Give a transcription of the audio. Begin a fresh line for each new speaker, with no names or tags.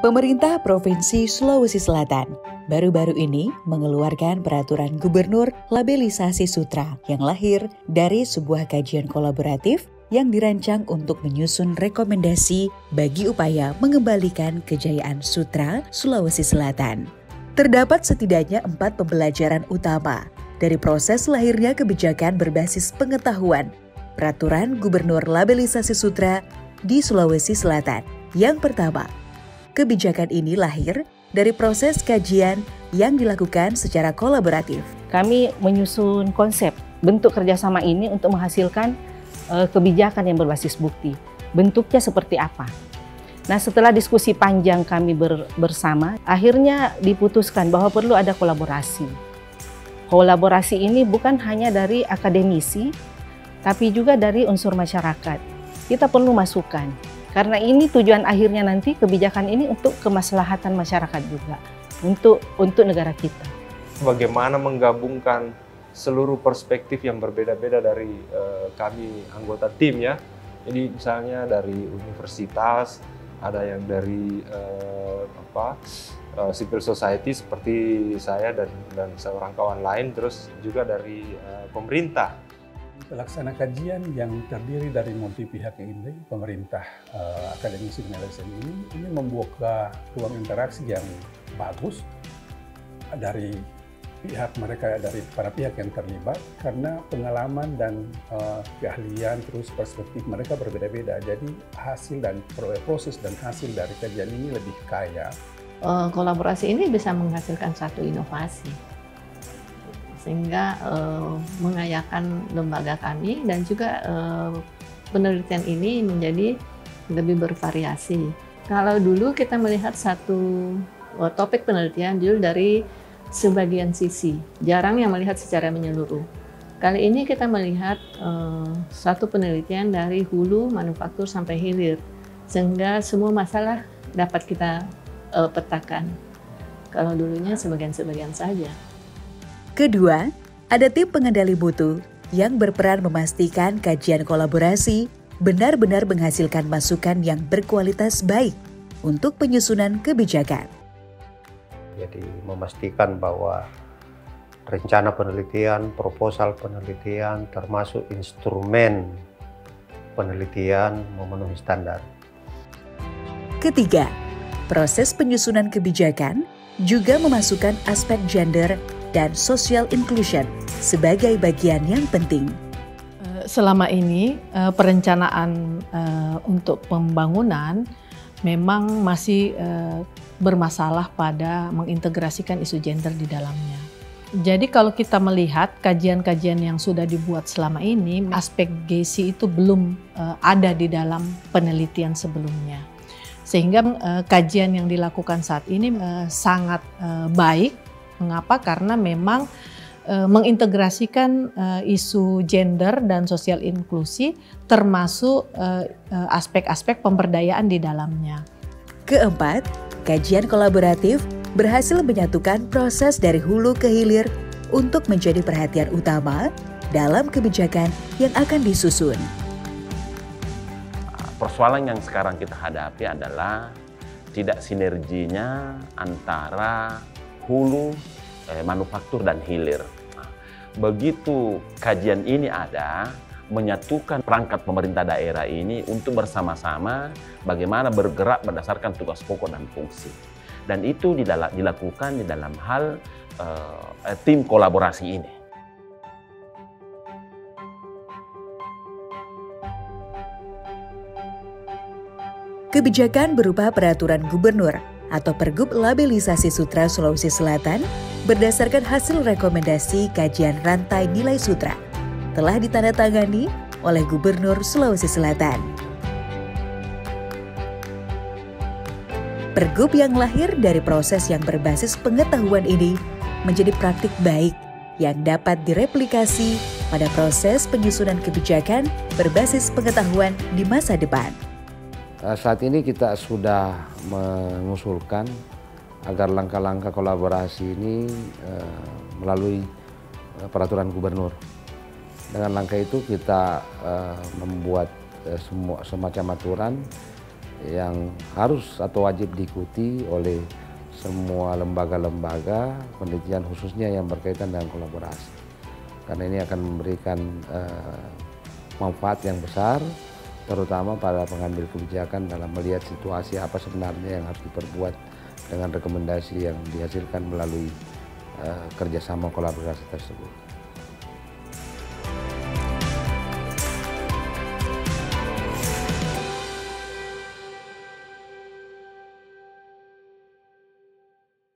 Pemerintah Provinsi Sulawesi Selatan baru-baru ini mengeluarkan peraturan gubernur labelisasi sutra yang lahir dari sebuah kajian kolaboratif yang dirancang untuk menyusun rekomendasi bagi upaya mengembalikan kejayaan sutra Sulawesi Selatan. Terdapat setidaknya 4 pembelajaran utama dari proses lahirnya kebijakan berbasis pengetahuan peraturan gubernur labelisasi sutra di Sulawesi Selatan. Yang pertama, kebijakan ini lahir dari proses kajian yang dilakukan secara kolaboratif.
Kami menyusun konsep bentuk kerjasama ini untuk menghasilkan kebijakan yang berbasis bukti. Bentuknya seperti apa? Nah, setelah diskusi panjang kami bersama, akhirnya diputuskan bahwa perlu ada kolaborasi. Kolaborasi ini bukan hanya dari akademisi, tapi juga dari unsur masyarakat. Kita perlu masukan. Karena ini tujuan akhirnya nanti kebijakan ini untuk kemaslahatan masyarakat juga, untuk negara kita.
Bagaimana menggabungkan seluruh perspektif yang berbeda-beda dari kami anggota tim ya. Jadi misalnya dari universitas, ada yang dari civil society seperti saya dan seorang kawan lain, terus juga dari pemerintah.
Pelaksana kajian yang terdiri dari multi pihak ini, pemerintah, akademisi dan LSM ini membuka ruang interaksi yang bagus dari pihak mereka, dari para pihak yang terlibat, karena pengalaman dan keahlian terus perspektif mereka berbeda-beda. Jadi hasil dan proses dan hasil dari kajian ini lebih kaya.
Kolaborasi ini bisa menghasilkan satu inovasi, sehingga mengayakan lembaga kami dan juga penelitian ini menjadi lebih bervariasi. Kalau dulu kita melihat satu topik penelitian dulu dari sebagian sisi, jarang yang melihat secara menyeluruh. Kali ini kita melihat satu penelitian dari hulu manufaktur sampai hilir, sehingga semua masalah dapat kita petakan. Kalau dulunya sebagian-sebagian saja.
Kedua, ada tim pengendali mutu yang berperan memastikan kajian kolaborasi benar-benar menghasilkan masukan yang berkualitas baik untuk penyusunan kebijakan.
Jadi memastikan bahwa rencana penelitian, proposal penelitian, termasuk instrumen penelitian memenuhi standar.
Ketiga, proses penyusunan kebijakan juga memasukkan aspek gender dan social inclusion sebagai bagian yang penting.
Selama ini perencanaan untuk pembangunan memang masih bermasalah pada mengintegrasikan isu gender di dalamnya. Jadi kalau kita melihat kajian-kajian yang sudah dibuat selama ini, aspek GESI itu belum ada di dalam penelitian sebelumnya. Sehingga kajian yang dilakukan saat ini sangat baik. Mengapa? Karena memang mengintegrasikan isu gender dan sosial inklusi termasuk aspek-aspek pemberdayaan di dalamnya.
Keempat, kajian kolaboratif berhasil menyatukan proses dari hulu ke hilir untuk menjadi perhatian utama dalam kebijakan yang akan disusun.
Persoalan yang sekarang kita hadapi adalah tidak sinerginya antara hulu, manufaktur dan hilir. Nah, begitu kajian ini ada, menyatukan perangkat pemerintah daerah ini untuk bersama-sama bagaimana bergerak berdasarkan tugas pokok dan fungsi. Dan itu dilakukan di dalam hal tim kolaborasi ini.
Kebijakan berupa peraturan gubernur atau Pergub Labelisasi Sutra Sulawesi Selatan berdasarkan hasil rekomendasi kajian rantai nilai sutra telah ditandatangani oleh Gubernur Sulawesi Selatan. Pergub yang lahir dari proses yang berbasis pengetahuan ini menjadi praktik baik yang dapat direplikasi pada proses penyusunan kebijakan berbasis pengetahuan di masa depan.
Saat ini kita sudah mengusulkan agar langkah-langkah kolaborasi ini melalui peraturan gubernur. Dengan langkah itu kita membuat semacam aturan yang harus atau wajib diikuti oleh semua lembaga-lembaga penelitian khususnya yang berkaitan dengan kolaborasi. Karena ini akan memberikan manfaat yang besar, terutama pada pengambil kebijakan dalam melihat situasi apa sebenarnya yang harus diperbuat dengan rekomendasi yang dihasilkan melalui kerjasama kolaborasi tersebut.